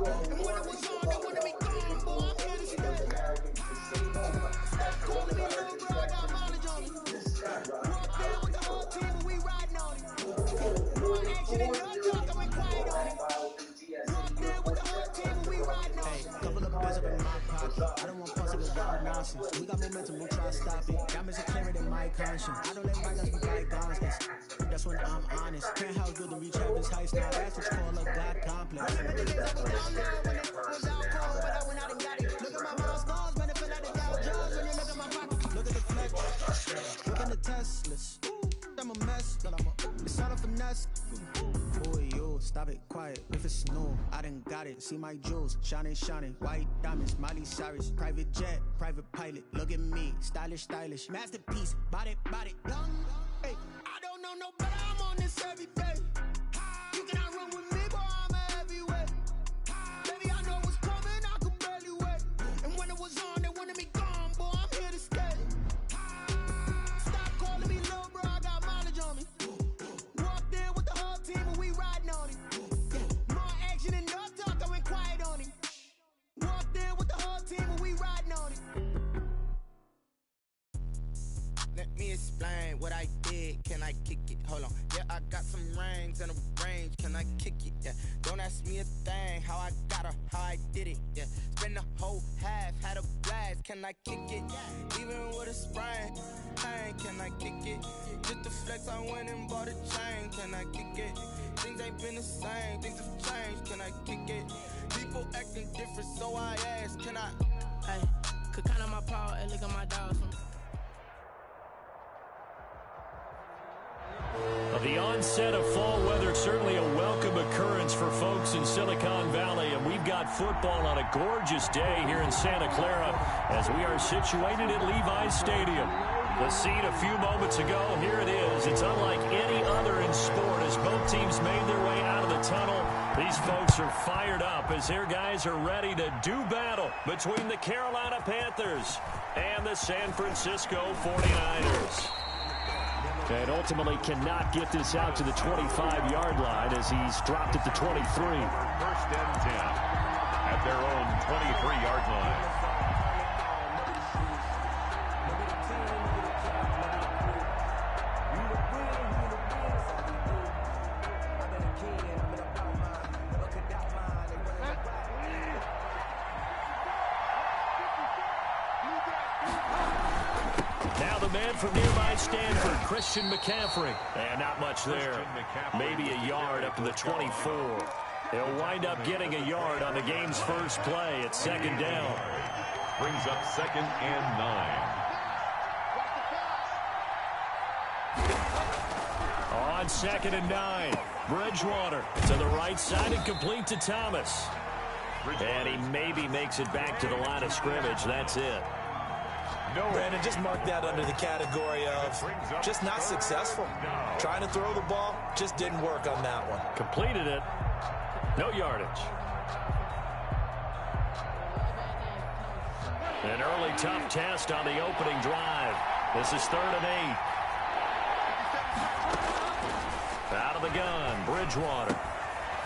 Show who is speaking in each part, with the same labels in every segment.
Speaker 1: And when it was on, they wanted me gone, boy, I'm here to stay. Stop calling me little bro, I got mileage on me. Walked there with the whole team and we riding on it. More action and no talk, I went quiet on it. Walked there with the whole team and we riding on it.
Speaker 2: Hey, couple of bills up in my pocket. I don't want pussy with wild nonsense. We got momentum, we'll try to stop it. Diamonds are clearer than my conscience. I don't let bygones be bygones. That's when I'm honest. Penthouse building, reach heaven's heights. Now that's what you call a God complex. Remember the days I was down low when it was out cold, but I went out and got it. Look at my milestones, man, it feel like the Dow Jones when you look at my pocket. Look at the flex, look at the Teslas. I'm a mess, but it's all a finesse. Boy, yo, stop it, quiet. If it's new, I done got it. See my jewels, shining, shining. White diamonds, Miley Cyrus. Private jet, private pilot. Look at me, stylish, stylish. Masterpiece, body, body, young. Hey, I don't know no better, I'm on this every day. You cannot run with me, boy, I'm a heavyweight. Baby, I know what's coming, I could barely wait. And when it was on, they wanted me gone, boy, I'm here to stay. Stop calling me little bro, I got mileage on me. Walked there with the whole team and we riding on it. More action and no talk, I went quiet on it. Walked there with the whole team and we riding on it.
Speaker 3: Let me explain what I did. Can I kick it? Hold on. Yeah, I got some rings and a range. Can I kick it? Yeah. Don't ask me a thing. How I got her, how I did it. Yeah. Spend the whole half, had a blast. Can I kick it? Even with a sprain. Hey, can I kick it? Just the flex, I went and bought a chain. Can I kick it? Things ain't been the same. Things have changed. Can I kick it? People acting different, so I ask. Can I?
Speaker 4: Hey, could count on my paw and look at my dogs.
Speaker 5: The onset of fall weather, certainly a welcome occurrence for folks in Silicon Valley, and we've got football on a gorgeous day here in Santa Clara as we are situated at Levi's Stadium. The scene a few moments ago, here it is. It's unlike any other in sport as both teams made their way out of the tunnel. These folks are fired up as their guys are ready to do battle between the Carolina Panthers and the San Francisco 49ers. And ultimately cannot get this out to the 25-yard line as he's dropped at the 23.
Speaker 6: First and 10 at their own 23-yard line.
Speaker 5: From nearby Stanford, Christian McCaffrey. And not much there. Maybe a yard up to the 24. He'll wind up getting a yard on the game's first play at second down.
Speaker 6: Brings up 2nd and 9.
Speaker 5: On 2nd and 9, Bridgewater to the right side and complete to Thomas. And he maybe makes it back to the line of scrimmage. That's it.
Speaker 7: Brandon, just mark that under the category of just not successful. Trying to throw the ball, just didn't work on that one.
Speaker 5: Completed it. No yardage. An early tough test on the opening drive. This is 3rd and 8. Out of the gun, Bridgewater.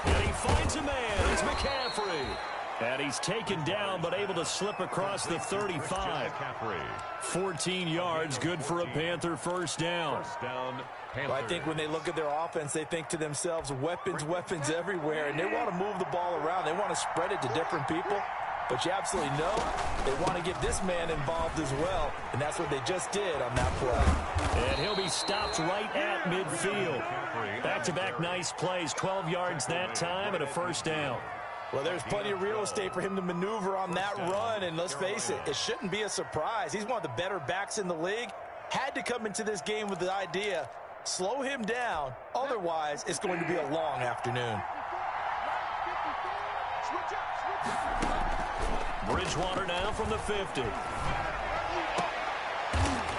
Speaker 5: And he finds a man. It's McCaffrey. And he's taken down, but able to slip across the 35. 14 yards, good for a Panther first down.
Speaker 7: Well, I think when they look at their offense, they think to themselves, weapons, weapons everywhere. And they want to move the ball around. They want to spread it to different people. But you absolutely know they want to get this man involved as well. And that's what they just did on that play.
Speaker 5: And he'll be stopped right at midfield. Back-to-back nice plays, 12 yards that time and a first down.
Speaker 7: Well, there's plenty of real estate for him to maneuver on that run, and let's face it, it shouldn't be a surprise. He's one of the better backs in the league. Had to come into this game with the idea, slow him down, otherwise it's going to be a long afternoon.
Speaker 5: Bridgewater now from the 50.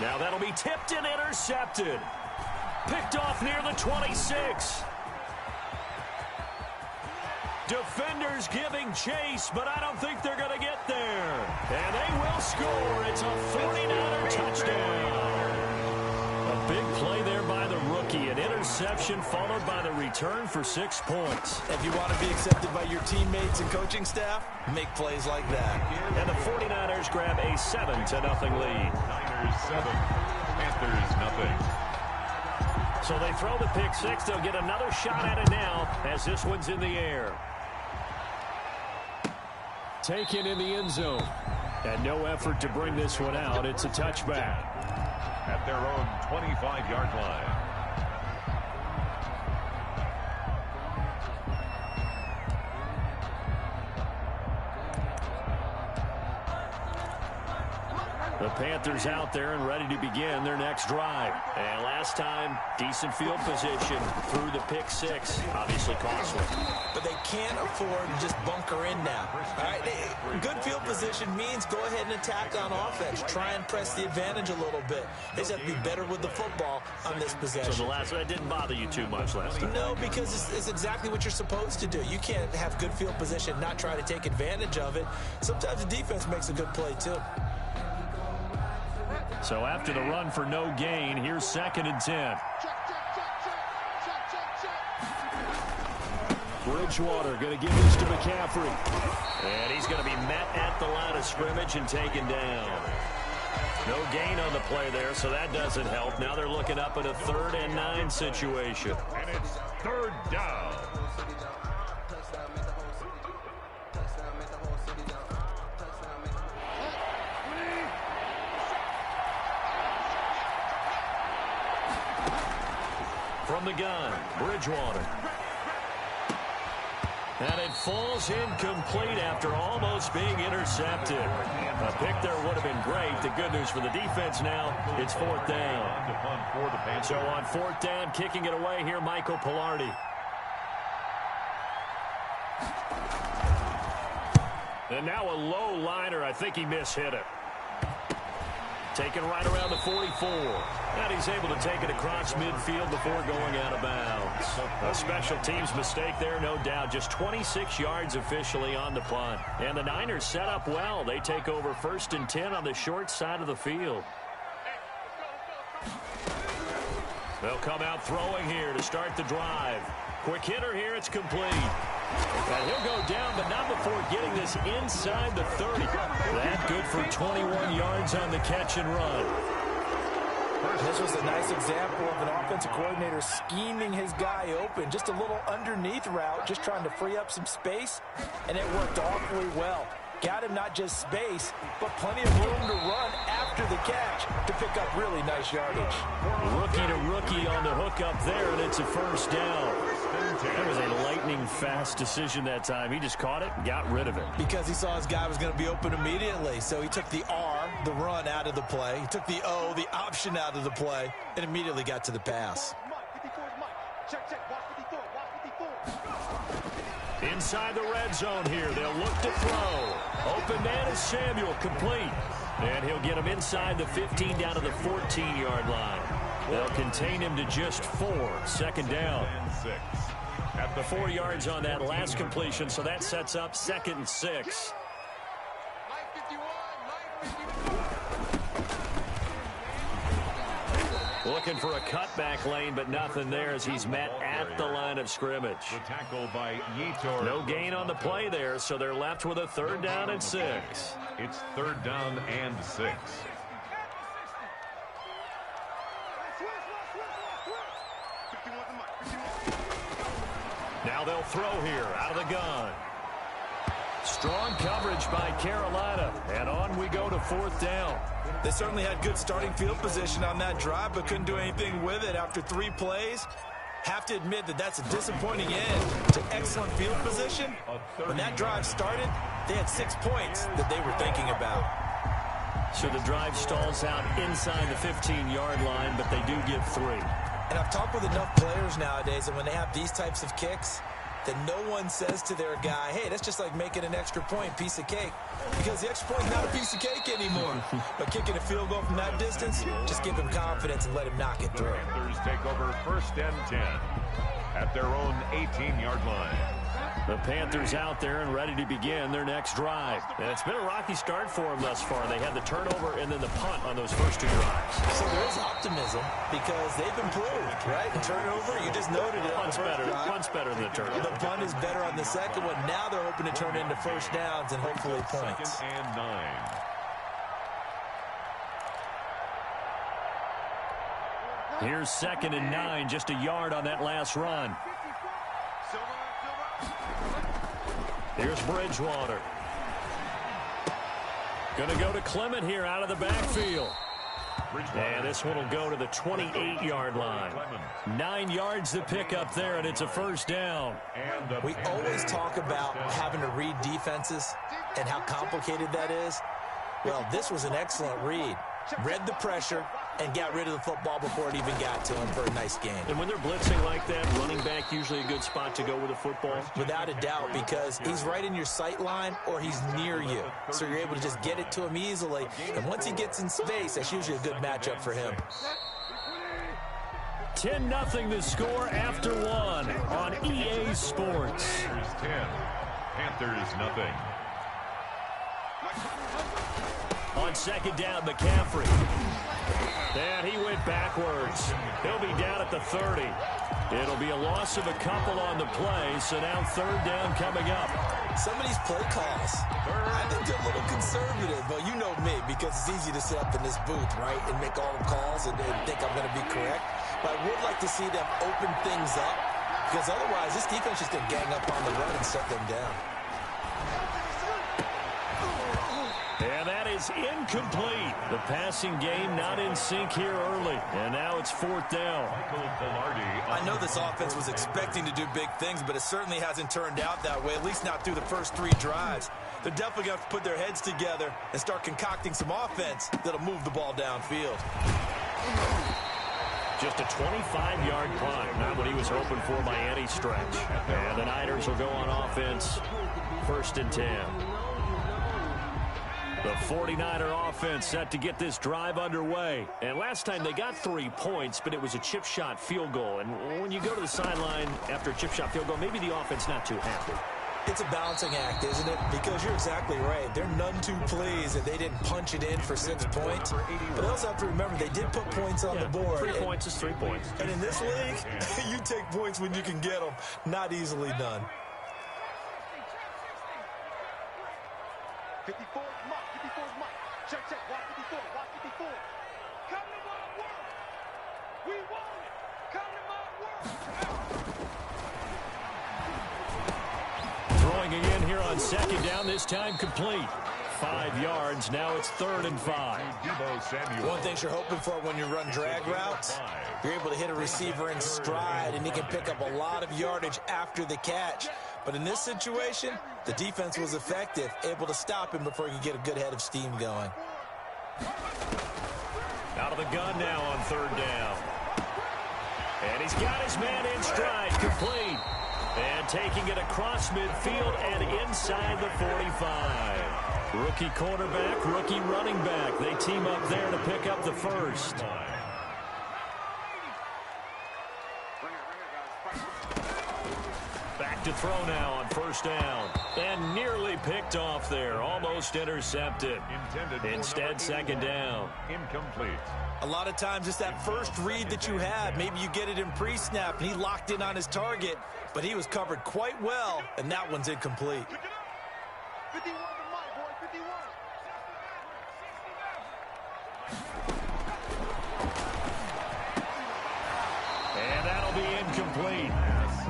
Speaker 5: Now that'll be tipped and intercepted. Picked off near the 26. Defenders giving chase, but I don't think they're going to get there. And they will score. It's a 49er touchdown. A big play there by the rookie. rookie. An interception followed by the return for 6 points.
Speaker 7: If you want to be accepted by your teammates and coaching staff, make plays like that.
Speaker 5: And the 49ers grab a 7-0 lead.
Speaker 6: Niners 7, Panthers nothing.
Speaker 5: So they throw the pick six. They'll get another shot at it now as this one's in the air. Taken in the end zone. And no effort to bring this one out. It's a touchback.
Speaker 6: At their own 25-yard line.
Speaker 5: The Panthers out there and ready to begin their next drive. And last time, decent field position through the pick six. Obviously costly.
Speaker 7: But they can't afford to just bunker in now. All right, good field position means go ahead and attack on offense. Try and press the advantage a little bit. They just have to be better with the football on this possession.
Speaker 5: So the last one, that didn't bother you too much last time?
Speaker 7: No, because it's exactly what you're supposed to do. You can't have good field position, not try to take advantage of it. Sometimes the defense makes a good play, too.
Speaker 5: So after the run for no gain, here's 2nd and 10. Bridgewater going to give this to McCaffrey. And he's going to be met at the line of scrimmage and taken down. No gain on the play there, so that doesn't help. Now they're looking up at a 3rd and 9 situation.
Speaker 6: And it's 3rd down.
Speaker 5: From the gun, Bridgewater. And it falls incomplete after almost being intercepted. A pick there would have been great. The good news for the defense now, it's 4th down. So on 4th down, kicking it away here, Michael Pilardi. And now a low liner. I think he mishit it. Taken right around the 44. And he's able to take it across midfield before going out of bounds. A special teams mistake there, no doubt. Just 26 yards officially on the punt. And the Niners set up well. They take over 1st and 10 on the short side of the field. They'll come out throwing here to start the drive. Quick hitter here, it's complete. And he'll go down, but not before getting this inside the 30. That good for 21 yards on the catch and run.
Speaker 7: This was a nice example of an offensive coordinator scheming his guy open. Just a little underneath route, just trying to free up some space, and it worked awfully well. Got him not just space, but plenty of room to run after the catch to pick up really nice yardage.
Speaker 5: Rookie to rookie on the hook up there, and it's a 1st down. That was a lightning-fast decision that time. He just caught it and got rid of it.
Speaker 7: Because he saw his guy was going to be open immediately. So he took the R, the run, out of the play. He took the O, the option, out of the play, and immediately got to the pass.
Speaker 5: Inside the red zone here. They'll look to throw. Open man is Samuel, complete. And he'll get him inside the 15 down to the 14-yard line. They'll contain him to just 4. 2nd down.
Speaker 6: At the
Speaker 5: 4 yards on that last completion, so that sets up 2nd and 6. Looking for a cutback lane, but nothing there as he's met at the line of scrimmage.
Speaker 6: The tackle by Yetur.
Speaker 5: No gain on the play there, so they're left with a 3rd down and 6.
Speaker 6: It's 3rd down and 6.
Speaker 5: Now they'll throw here out of the gun. Strong coverage by Carolina, and on we go to 4th down.
Speaker 7: They certainly had good starting field position on that drive, but couldn't do anything with it after 3 plays. Have to admit that that's a disappointing end to excellent field position. When that drive started, they had 6 points that they were thinking about.
Speaker 5: So the drive stalls out inside the 15-yard line, but they do get 3.
Speaker 7: And I've talked with enough players nowadays, and when they have these types of kicks, that no one says to their guy, hey, that's just like making an extra point, piece of cake. Because the extra point is not a piece of cake anymore. But kicking a field goal from that distance, just give him confidence and let him knock it through.
Speaker 6: The Panthers take over 1st and 10 at their own 18-yard line.
Speaker 5: The Panthers out there and ready to begin their next drive. And it's been a rocky start for them thus far. They had the turnover and then the punt on those first 2 drives.
Speaker 7: So there is optimism because they've improved, right? The turnover, you just noted it.
Speaker 5: Punt's better than the turnover.
Speaker 7: The punt is better on the second one. Now they're hoping to turn into first downs and hopefully points.
Speaker 6: 2nd and 9.
Speaker 5: Here's 2nd and 9, just a yard on that last run. Here's Bridgewater. Going to go to Clement here out of the backfield. And this one will go to the 28-yard line. 9 yards to pick up there, and it's a first down.
Speaker 7: We always talk about having to read defenses and how complicated that is. Well, this was an excellent read. Read the pressure and got rid of the football before it even got to him for a nice game.
Speaker 5: And when they're blitzing like that, running back usually a good spot to go with the football?
Speaker 7: Without a doubt, because he's right in your sight line or he's near you. So you're able to just get it to him easily. And once he gets in space, that's usually a good matchup for him.
Speaker 5: 10-0 the score after 1 on EA Sports.
Speaker 6: Panthers 10, Panthers nothing.
Speaker 5: On 2nd down, McCaffrey. And he went backwards. He'll be down at the 30. It'll be a loss of a couple on the play, so now 3rd down coming up.
Speaker 7: Some of these play calls, I think they're a little conservative, but you know me, because it's easy to sit up in this booth, right, and make all the calls and think I'm going to be correct. But I would like to see them open things up, because otherwise this defense is going to gang up on the run and shut them down.
Speaker 5: And that is incomplete. The passing game not in sync here early. And now it's 4th down.
Speaker 7: I know this offense was expecting to do big things, but it certainly hasn't turned out that way, at least not through the first 3 drives. They're definitely going to have to put their heads together and start concocting some offense that'll move the ball downfield.
Speaker 5: Just a 25-yard climb. Not what he was hoping for by any stretch. And the Niners will go on offense. 1st and 10. The 49er offense set to get this drive underway. And last time they got 3 points, but it was a chip shot field goal. And when you go to the sideline after a chip shot field goal, maybe the offense not too happy.
Speaker 7: It's a balancing act, isn't it? Because you're exactly right. They're none too pleased that they didn't punch it in for 6 points. But I also have to remember they did put points on the board.
Speaker 5: 3 points is 3 points.
Speaker 7: And in this league, you take points when you can get them. Not easily done.
Speaker 1: 54 is Mike. 54 is Mike. Check, check. Watch 54. Watch 54. Come to my work. We want it. Come to my work.
Speaker 5: Throwing again here on 2nd down, this time complete. 5 yards, now it's 3rd and 5.
Speaker 7: One thing you're hoping for when you run drag routes, you're able to hit a receiver in stride, and he can pick up a lot of yardage after the catch. But in this situation, the defense was effective, able to stop him before he could get a good head of steam going.
Speaker 5: Out of the gun now on 3rd down. And he's got his man in stride, complete. And taking it across midfield and inside the 45. Rookie quarterback, rookie running back. They team up there to pick up the first. Back to throw now on 1st down. And nearly picked off there. Almost intercepted. Instead, 2nd down.
Speaker 6: Incomplete.
Speaker 7: A lot of times it's that first read that you have. Maybe you get it in pre-snap, and he locked in on his target, but he was covered quite well, and that one's incomplete.
Speaker 1: 51 to Mike, boy. 51.
Speaker 5: And that'll be incomplete.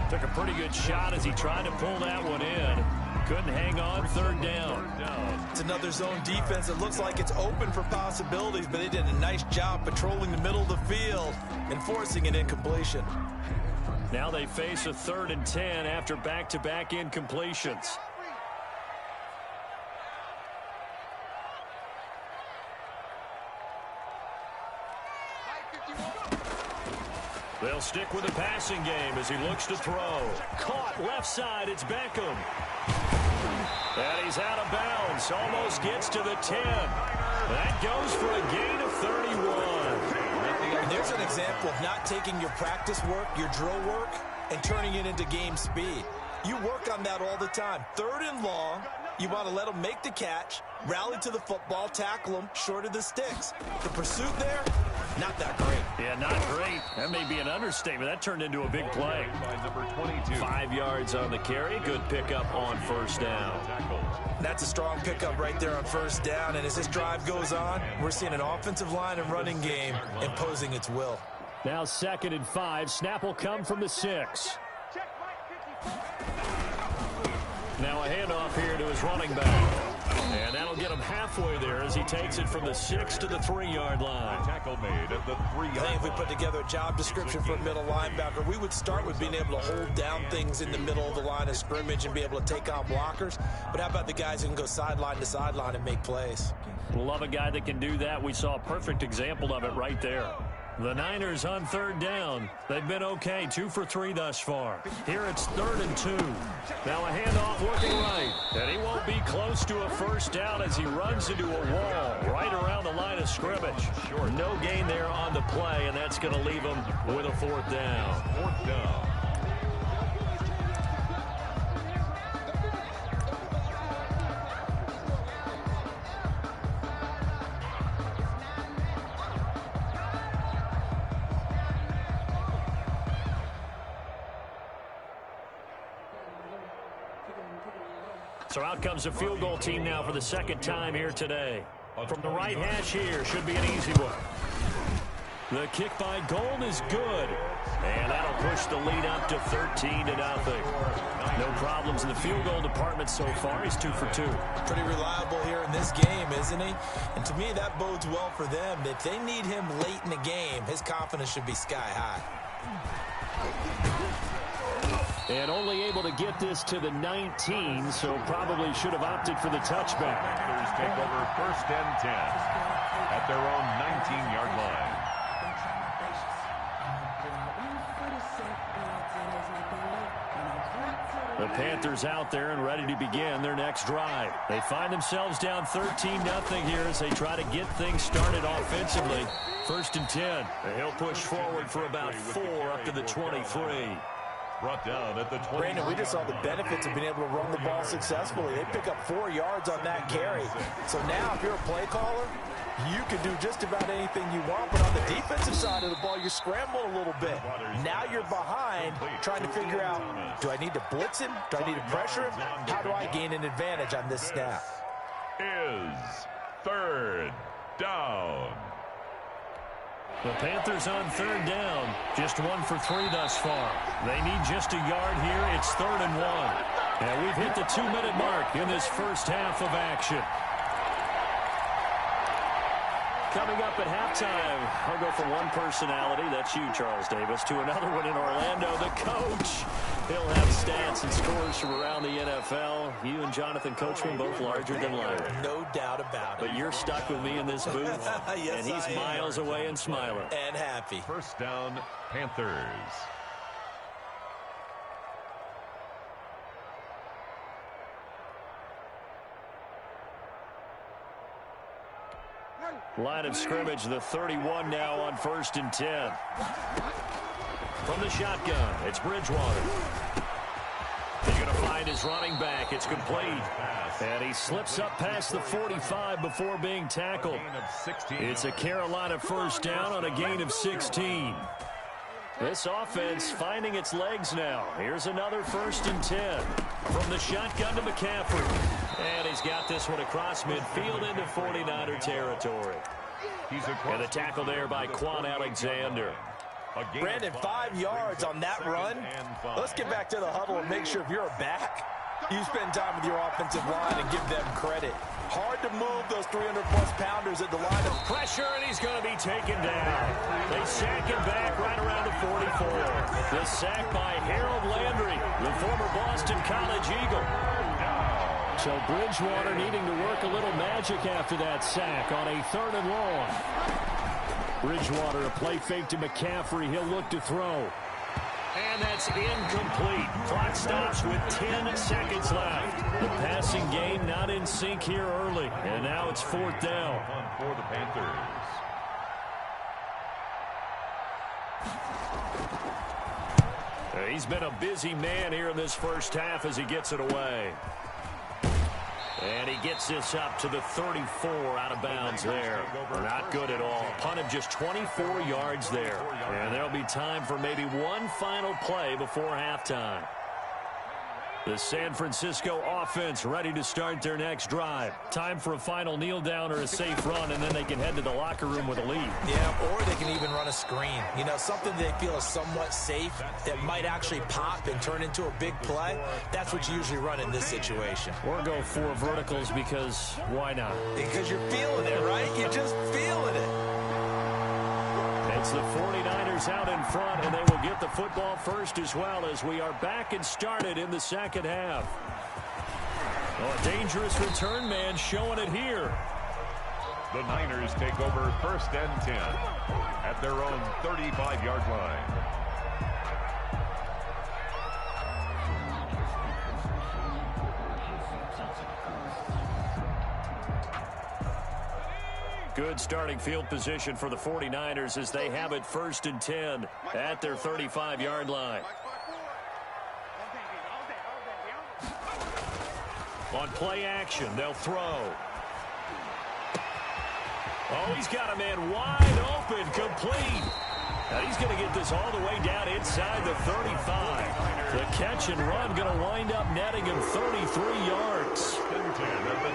Speaker 5: Took a pretty good shot as he tried to pull that one in. Couldn't hang on. 3rd down.
Speaker 7: It's another zone defense. It looks like it's open for possibilities, but they did a nice job patrolling the middle of the field and forcing an incompletion.
Speaker 5: Now they face a 3rd and 10 after back-to-back incompletions. They'll stick with the passing game as he looks to throw. Caught left side. It's Beckham. And he's out of bounds. Almost gets to the 10. That goes for a gain of 31.
Speaker 7: And there's an example of not taking your practice work, your drill work, and turning it into game speed. You work on that all the time. 3rd and long, you want to let them make the catch, rally to the football, tackle them short of the sticks. The pursuit there, not that great.
Speaker 5: Yeah, not great. That may be an understatement. That turned into a big play.
Speaker 6: Number 22.
Speaker 5: 5 yards on the carry. Good pickup on first down.
Speaker 7: That's a strong pickup right there on first down. And as this drive goes on, we're seeing an offensive line and running game imposing its will.
Speaker 5: Now 2nd and 5. Snap will come from the 6. Now a handoff here to his running back. And that'll get him halfway there as he takes it from the 6 to the 3-yard line.
Speaker 6: Tackle made at the 3-yard line.
Speaker 7: I think if we put together a job description for a middle linebacker, we would start with being able to hold down things in the middle of the line of scrimmage and be able to take on blockers. But how about the guys who can go sideline to sideline and make plays?
Speaker 5: Love a guy that can do that. We saw a perfect example of it right there. The Niners on 3rd down. They've been okay, 2 for 3 thus far. Here it's 3rd and 2. Now a handoff working right. And he won't be close to a first down as he runs into a wall right around the line of scrimmage. No gain there on the play, and that's going to leave him with a 4th down.
Speaker 6: 4th down.
Speaker 5: So out comes a field goal team now for the 2nd time here today. From the right hash here, should be an easy one. The kick by Gold is good. And that'll push the lead up to 13-0. No problems in the field goal department so far. He's 2 for 2.
Speaker 7: Pretty reliable here in this game, isn't he? And to me, that bodes well for them. If they need him late in the game, his confidence should be sky high.
Speaker 5: And only able to get this to the 19, so probably should have opted for the touchback.
Speaker 6: Panthers take over 1st and 10 at their own 19-yard line.
Speaker 5: The Panthers out there and ready to begin their next drive. They find themselves down 13-0 here as they try to get things started offensively. 1st and 10. And he'll push forward for about 4 up to the 23.
Speaker 6: Brought down at the 20.
Speaker 7: Brandon, we just saw the benefits of being able to run the ball successfully. They pick up 4 yards on that carry. So now if you're a play caller, you can do just about anything you want. But on the defensive side of the ball, you're scrambling a little bit. Now you're behind trying to figure out, do I need to blitz him? Do I need to pressure him? How do I gain an advantage on this snap?
Speaker 6: Is 3rd down.
Speaker 5: The Panthers on 3rd down. Just 1 for 3 thus far. They need just a yard here. It's 3rd and 1. And we've hit the 2-minute mark in this first half of action. Coming up at halftime, I'll go from one personality, that's you, Charles Davis, to another one in Orlando, the coach. He'll have stats and scores from around the NFL. You and Jonathan Coachman both larger than life.
Speaker 7: No doubt about it.
Speaker 5: But you're stuck with me in this booth,
Speaker 7: yes,
Speaker 5: and he's miles away and smiling.
Speaker 7: And happy.
Speaker 6: 1st down, Panthers.
Speaker 5: Line of scrimmage, the 31 now on 1st and 10. From the shotgun, it's Bridgewater. He's going to find his running back. It's complete. And he slips up past the 45 before being tackled. It's a Carolina 1st down on a gain of 16. This offense finding its legs now. Here's another 1st and 10. From the shotgun to McCaffrey. And he's got this one across midfield into 49er territory. And the tackle there by Quan Alexander.
Speaker 7: Brandon, 5 yards on that run. Let's get back to the huddle and make sure if you're a back, you spend time with your offensive line and give them credit. Hard to move those 300-plus pounders at the line of
Speaker 5: pressure, and he's going to be taken down. They sack him back right around the 44. The sack by Harold Landry, the former Boston College Eagle. So Bridgewater needing to work a little magic after that sack on a 3rd and long. Bridgewater, a play fake to McCaffrey. He'll look to throw. And that's incomplete. Clock stops with 10 seconds left. The passing game not in sync here early. And now it's 4th down.
Speaker 6: For the Panthers.
Speaker 5: He's been a busy man here in this first half as he gets it away. And he gets this up to the 34 out of bounds there. Not good at all. Punted just 24 yards there. And there'll be time for maybe one final play before halftime. The San Francisco offense ready to start their next drive. Time for a final kneel down or a safe run, and then they can head to the locker room with a lead.
Speaker 7: Yeah, or they can even run a screen. You know, something they feel is somewhat safe that might actually pop and turn into a big play. That's what you usually run in this situation.
Speaker 5: Or go for verticals because why not?
Speaker 7: Because you're feeling it, right? You're just feeling it.
Speaker 5: It's the 49ers out in front, and they will get the football first as well as we are back and started in the second half. Oh, a dangerous return man showing it here.
Speaker 6: The Niners take over 1st and 10 at their own 35-yard line.
Speaker 5: Good starting field position for the 49ers as they have it 1st and 10 at their 35-yard line. On play action, they'll throw. Oh, he's got a man wide open, complete. Now he's going to get this all the way down inside the 35. The catch and run going to wind up netting him 33 yards.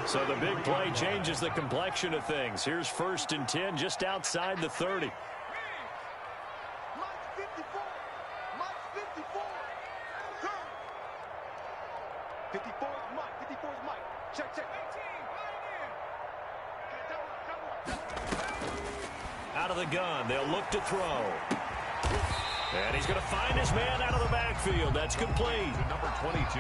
Speaker 5: So the big play changes the complexion of things. Here's 1st and 10 just outside the 30. Out of the gun, they'll look to throw. And he's going to find his man out of the backfield. That's complete.
Speaker 6: Number 22.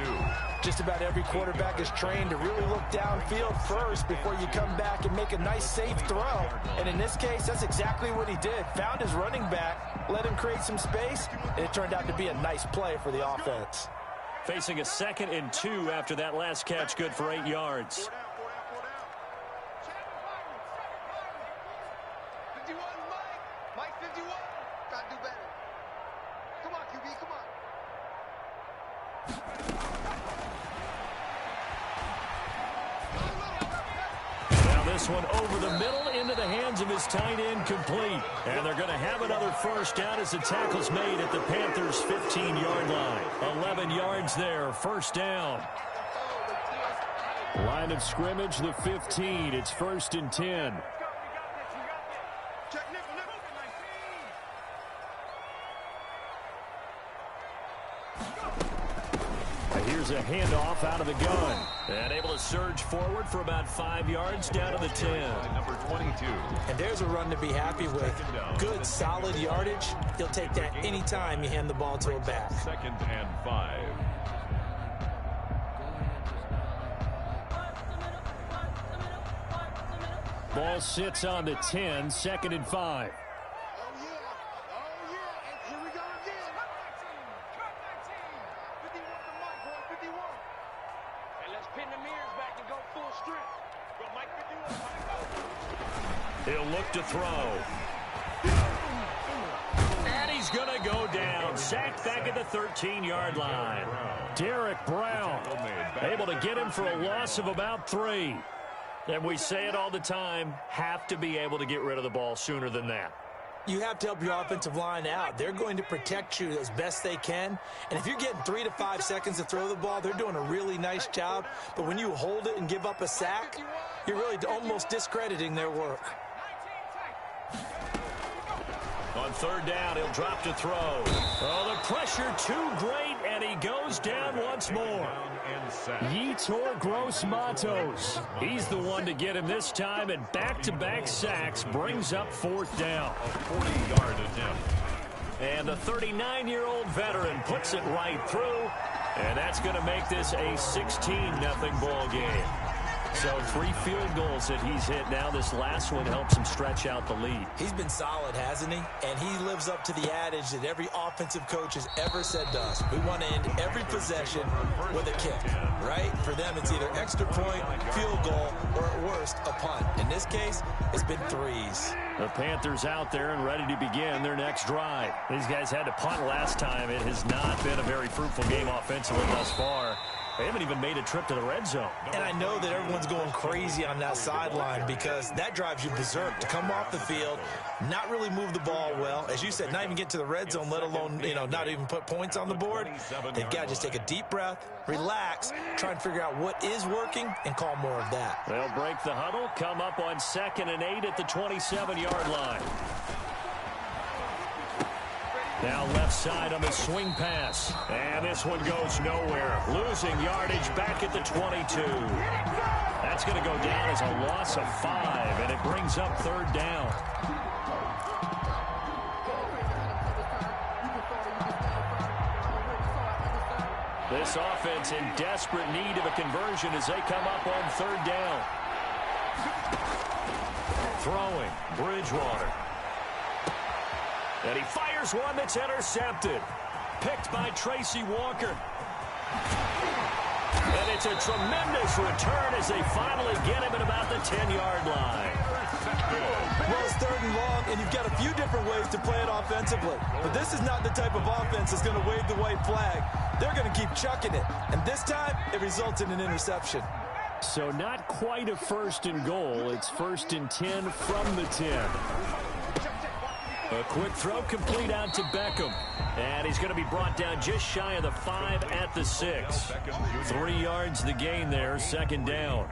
Speaker 7: Just about every quarterback is trained to really look downfield first before you come back and make a nice, safe throw. And in this case, that's exactly what he did. Found his running back, let him create some space, and it turned out to be a nice play for the offense.
Speaker 5: Facing a 2nd and 2 after that last catch, good for 8 yards. This one over the middle into the hands of his tight end, complete. And they're going to have another first down as the tackle's made at the Panthers' 15-yard line. 11 yards there, first down. Line of scrimmage, the 15. It's 1st and 10. Here's a handoff out of the gun. And able to surge forward for about 5 yards down to the 10.
Speaker 6: Number 22.
Speaker 7: And there's a run to be happy with. Good, solid yardage. He'll take that any time you hand the ball to a back.
Speaker 6: 2nd and 5.
Speaker 5: Ball sits on the 10, 2nd and 5. He'll look to throw. And he's going to go down. Sacked back at the 13-yard line. Derek Brown able to get him for a loss of about 3. And we say it all the time, have to be able to get rid of the ball sooner than that.
Speaker 7: You have to help your offensive line out. They're going to protect you as best they can. And if you're getting 3 to 5 seconds to throw the ball, they're doing a really nice job. But when you hold it and give up a sack, you're really almost discrediting their work.
Speaker 5: On 3rd down, he'll drop to throw. Oh, the pressure too great, and he goes down once more. Yetur Gross-Matos. He's the one to get him this time, and back-to-back sacks brings up 4th down.
Speaker 6: A 40-yard attempt.
Speaker 5: And the 39-year-old veteran puts it right through, and that's going to make this a 16-0 ball game. So 3 field goals that he's hit now. This last one helps him stretch out the lead.
Speaker 7: He's been solid, hasn't he? And he lives up to the adage that every offensive coach has ever said to us. We want to end every possession with a kick. right? For them, it's either extra point, field goal, or at worst, a punt. In this case, it's been threes.
Speaker 5: The Panthers out there and ready to begin their next drive. These guys had to punt last time. It has not been a very fruitful game offensively thus far. They haven't even made a trip to the red zone.
Speaker 7: And I know that everyone's going crazy on that sideline because that drives you berserk to come off the field, not really move the ball well. As you said, not even get to the red zone, let alone, not even put points on the board. They've got to just take a deep breath, relax, try and figure out what is working, and call more of that.
Speaker 5: They'll break the huddle, come up on 2nd and 8 at the 27-yard line. Now left side on the swing pass. And this one goes nowhere. Losing yardage back at the 22. That's going to go down as a loss of 5, and it brings up 3rd down. This offense in desperate need of a conversion as they come up on 3rd down. Throwing, Bridgewater. And he fires one that's intercepted. Picked by Tracy Walker. And it's a tremendous return as they finally get him at about the 10-yard line.
Speaker 7: Well, it's 3rd and long, and you've got a few different ways to play it offensively. But this is not the type of offense that's going to wave the white flag. They're going to keep chucking it. And this time, it results in an interception.
Speaker 5: So not quite a 1st and goal. It's 1st and 10 from the 10. A quick throw complete out to Beckham. And he's going to be brought down just shy of the 5 at the 6. 3 yards the gain there, 2nd down.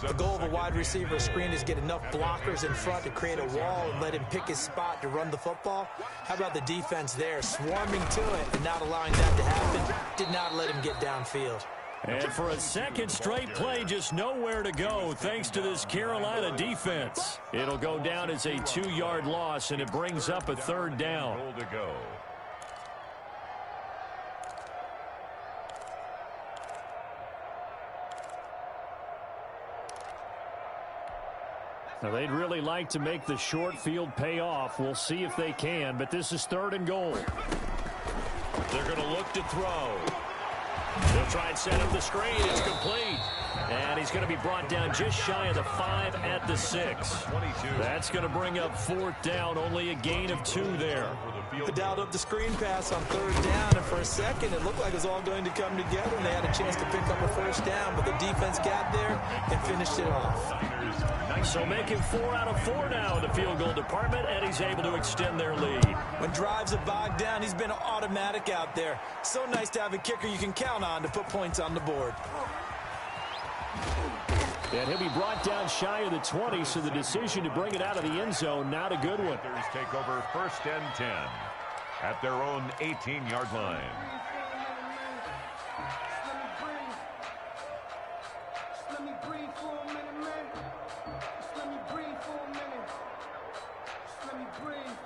Speaker 7: The goal of a wide receiver screen is get enough blockers in front to create a wall and let him pick his spot to run the football. How about the defense there, swarming to it and not allowing that to happen? Did not let him get downfield.
Speaker 5: And for a 2nd straight play, just nowhere to go thanks to this Carolina defense. It'll go down as a 2-yard loss, and it brings up a 3rd down. Now, they'd really like to make the short field pay off. We'll see if they can, but this is 3rd and goal. They're going to look to throw. They'll try and set up the screen. It's complete. And he's going to be brought down just shy of the 5 at the 6. That's going to bring up 4th down. Only a gain of 2 there.
Speaker 7: Dialed up the screen pass on 3rd down, and for a second it looked like it was all going to come together, and they had a chance to pick up a 1st down, but the defense got there and finished it off.
Speaker 5: So making 4 out of 4 now in the field goal department, and he's able to extend their lead.
Speaker 7: When drives are bogged down, he's been automatic out there. So nice to have a kicker you can count on to put points on the board.
Speaker 5: And he'll be brought down shy of the 20, so the decision to bring it out of the end zone, not a good one.
Speaker 6: Panthers take over 1st and 10 at their own 18-yard line.
Speaker 1: Let me breathe for a minute, man. Just let me breathe for a minute. Just let me breathe.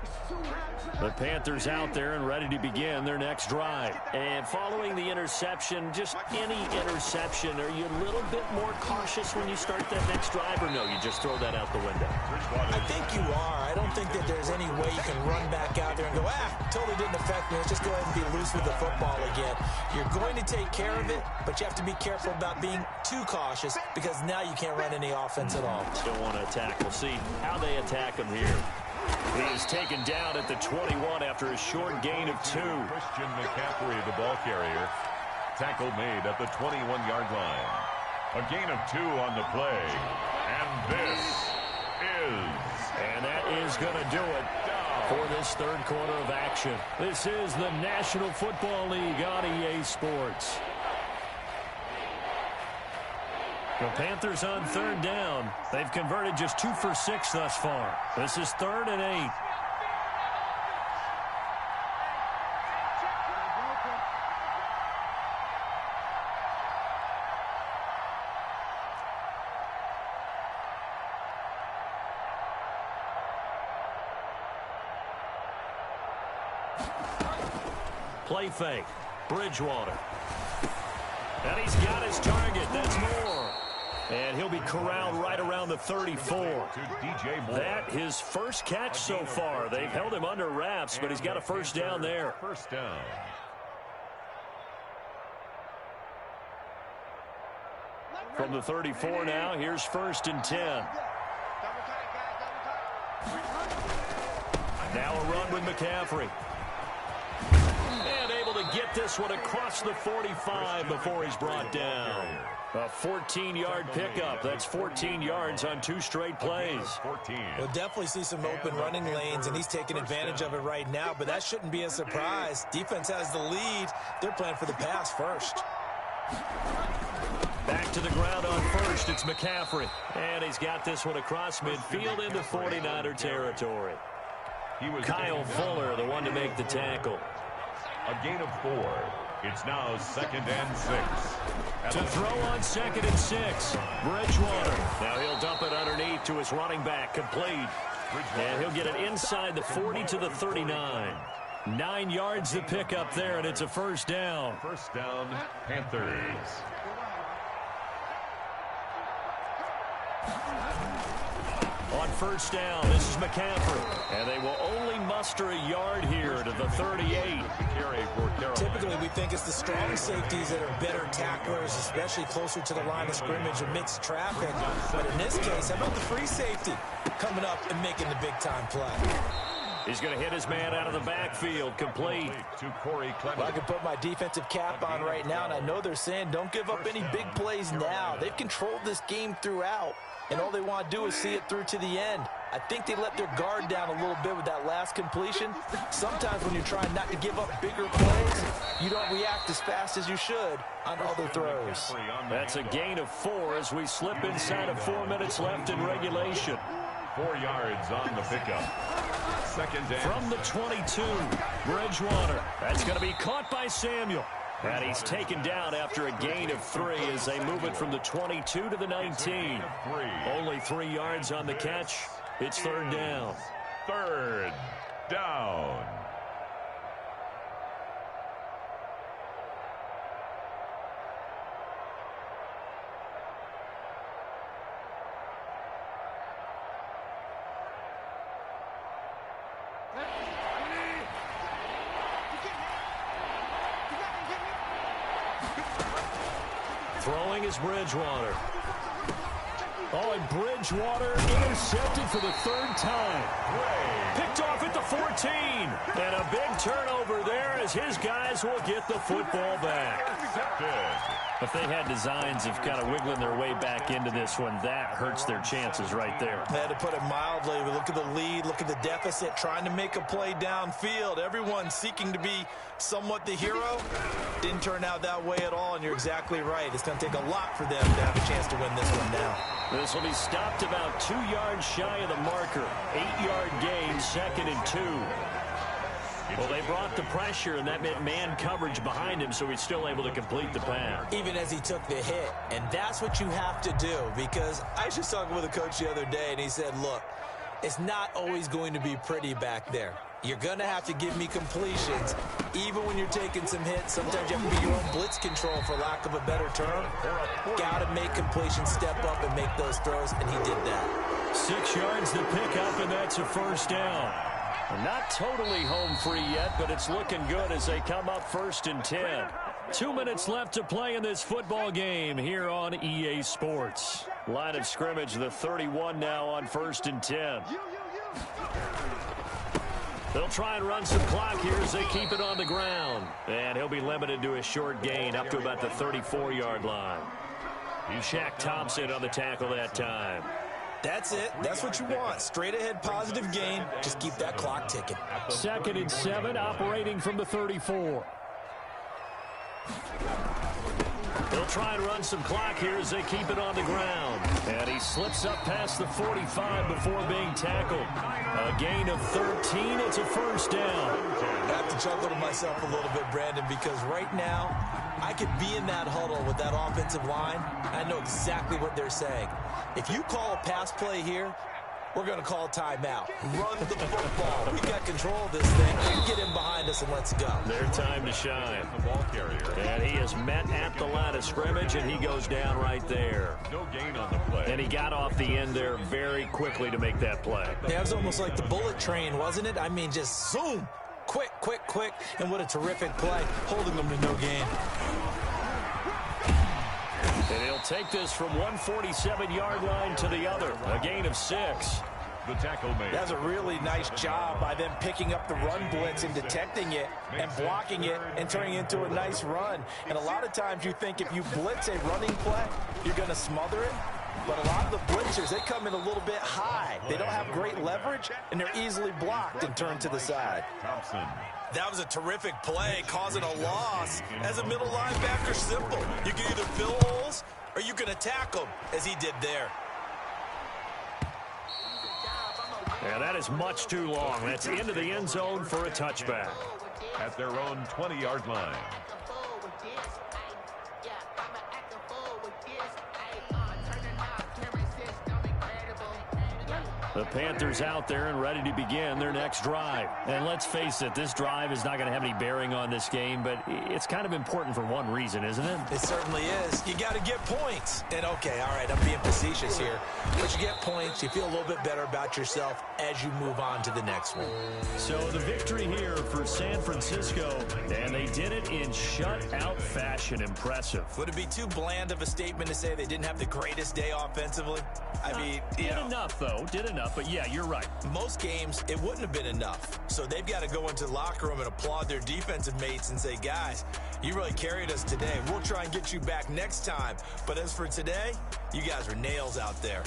Speaker 1: It's too hot to
Speaker 5: The Panthers out there and ready to begin their next drive. And following the interception, just any interception, are you a little bit more cautious when you start that next drive, or no, you just throw that out the window?
Speaker 7: I think you are. I don't think that there's any way you can run back out there and go, totally didn't affect me. Let's just go ahead and be loose with the football again. You're going to take care of it, but you have to be careful about being too cautious because now you can't run any offense at all.
Speaker 5: Don't want to attack. We'll see how they attack him here. He is taken down at the 21 after a short gain of 2.
Speaker 6: Christian McCaffrey, the ball carrier. Tackle made at the 21-yard line. A gain of 2 on the play. And this is...
Speaker 5: And that is going to do it for this 3rd quarter of action. This is the National Football League on EA Sports. The Panthers on 3rd down. They've converted just 2 for 6 thus far. This is 3rd and 8. Play fake. Bridgewater. And he's got his target. That's Moore. And he'll be corralled right around the 34. That his first catch so far. They've held him under wraps, but he's got a 1st down there.
Speaker 6: 1st down.
Speaker 5: From the 34 now, here's 1st and 10. Now a run with McCaffrey. And able to get this one across the 45 before he's brought down. A 14-yard pickup. That's 14 yards on 2 straight plays.
Speaker 7: We'll definitely see some open running lanes, and he's taking advantage of it right now, but that shouldn't be a surprise. Defense has the lead. They're playing for the pass first.
Speaker 5: Back to the ground on 1st. It's McCaffrey. And he's got this one across midfield into 49er territory. Kyle Fuller, the one to make the tackle.
Speaker 6: A gain of 4. It's now 2nd and 6.
Speaker 5: To throw on 2nd and 6. Bridgewater. Now he'll dump it underneath to his running back. Complete. And he'll get it inside the 40 to the 39. 9 yards to pick up there, and it's a 1st down.
Speaker 6: 1st down, Panthers.
Speaker 5: On 1st down, this is McCaffrey. And they will only muster a yard here to the 38.
Speaker 7: Typically, we think it's the strong safeties that are better tacklers, especially closer to the line of scrimmage amidst traffic. But in this case, how about the free safety coming up and making the big-time play?
Speaker 5: He's going to hit his man out of the backfield. Complete.
Speaker 7: Well, I can put my defensive cap on right now, and I know they're saying don't give up any big plays now. They've controlled this game throughout, and all they want to do is see it through to the end. I think they let their guard down a little bit with that last completion. Sometimes when you're trying not to give up bigger plays, you don't react as fast as you should on other throws.
Speaker 5: That's a gain of 4 as we slip inside of 4 minutes left in regulation.
Speaker 6: 4 yards on the pickup. 2nd and
Speaker 5: from the 22, Bridgewater. That's going to be caught by Samuel. And he's taken down after a gain of 3 as they move it from the 22 to the 19. Only 3 yards on the catch. It's 3rd down.
Speaker 6: 3rd down.
Speaker 5: Throwing is Bridgewater. Oh, and Bridgewater intercepted for the 3rd time. Picked off at the 14. And a big turnover there as his guys will get the football back. If they had designs of kind of wiggling their way back into this one, that hurts their chances right there.
Speaker 7: They had to put it mildly. We look at the lead, look at the deficit, trying to make a play downfield. Everyone seeking to be somewhat the hero. Didn't turn out that way at all, and you're exactly right. It's going to take a lot for them to have a chance to win this one now.
Speaker 5: This will be stopped about 2 yards shy of the marker. 8-yard gain, 2nd and 2. Well, they brought the pressure, and that meant man coverage behind him, so he's still able to complete the pass.
Speaker 7: Even as he took the hit, and that's what you have to do, because I was just talking with a coach the other day, and he said, look, it's not always going to be pretty back there. You're going to have to give me completions, even when you're taking some hits. Sometimes you have to be your own blitz control, for lack of a better term. Got to make completions, step up, and make those throws, and he did that.
Speaker 5: 6 yards to pick up, and that's a 1st down. Not totally home free yet, but it's looking good as they come up 1st and 10. 2 minutes left to play in this football game here on EA Sports. Line of scrimmage, the 31 now on 1st and 10. They'll try and run some clock here as they keep it on the ground. And he'll be limited to a short gain up to about the 34-yard line. Shaq Thompson on the tackle that time.
Speaker 7: That's it. That's what you want. Straight ahead positive gain. Just keep that clock ticking.
Speaker 5: 2nd and 7, operating from the 34. They'll try and run some clock here as they keep it on the ground. And he slips up past the 45 before being tackled. A gain of 13. It's a 1st down.
Speaker 7: I have to chuckle to myself a little bit, Brandon, because right now I could be in that huddle with that offensive line. I know exactly what they're saying. If you call a pass play here, we're going to call a timeout. Run the football. We got control of this thing. Get him behind us and let's go.
Speaker 5: Their time to shine. And he is met at the line of scrimmage, and he goes down right there.
Speaker 6: No gain on the play.
Speaker 5: And he got off the end there very quickly to make that play.
Speaker 7: Yeah, it was almost like the bullet train, wasn't it? I mean, just zoom. Quick, quick, quick. And what a terrific play, holding them to no gain.
Speaker 5: And he'll They'll take this from 147-yard line to the other. A gain of 6.
Speaker 6: The tackle made.
Speaker 7: That's a really nice job by them picking up the run blitz and detecting it and blocking it and turning it into a nice run. And a lot of times you think if you blitz a running play, you're going to smother it. But a lot of the blitzers, they come in a little bit high. They don't have great leverage, and they're easily blocked and turned to the side.
Speaker 6: Thompson.
Speaker 7: That was a terrific play, causing a loss. As a middle linebacker, simple. You can either fill holes or you can attack them, as he did there.
Speaker 5: And that is much too long. That's into the end zone for a touchback.
Speaker 6: At their own 20-yard line.
Speaker 5: The Panthers out there and ready to begin their next drive. And let's face it, this drive is not going to have any bearing on this game, but it's kind of important for one reason, isn't it?
Speaker 7: It certainly is. You got to get points. And, okay, all right, I'm being facetious here. But you get points, you feel a little bit better about yourself as you move on to the next one.
Speaker 5: So the victory here for San Francisco, and they did it in shutout fashion. Impressive.
Speaker 7: Would it be too bland of a statement to say they didn't have the greatest day offensively? I mean,
Speaker 5: did enough, though. Did enough. But, yeah, you're right.
Speaker 7: Most games, it wouldn't have been enough. So they've got to go into the locker room and applaud their defensive mates and say, guys, you really carried us today. We'll try and get you back next time. But as for today, you guys are nails out there.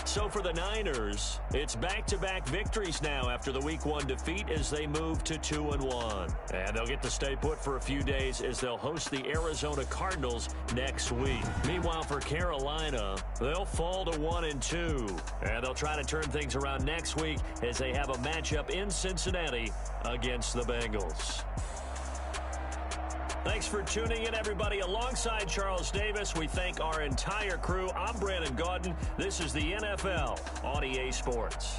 Speaker 5: So for the Niners, it's back-to-back victories now after the Week 1 defeat as they move to 2-1. And they'll get to stay put for a few days as they'll host the Arizona Cardinals next week. Meanwhile, for Carolina, they'll fall to 1-2. And they'll try to turn things around next week as they have a matchup in Cincinnati against the Bengals. Thanks for tuning in, everybody. Alongside Charles Davis, we thank our entire crew. I'm Brandon Gaudin. This is the NFL on EA Sports.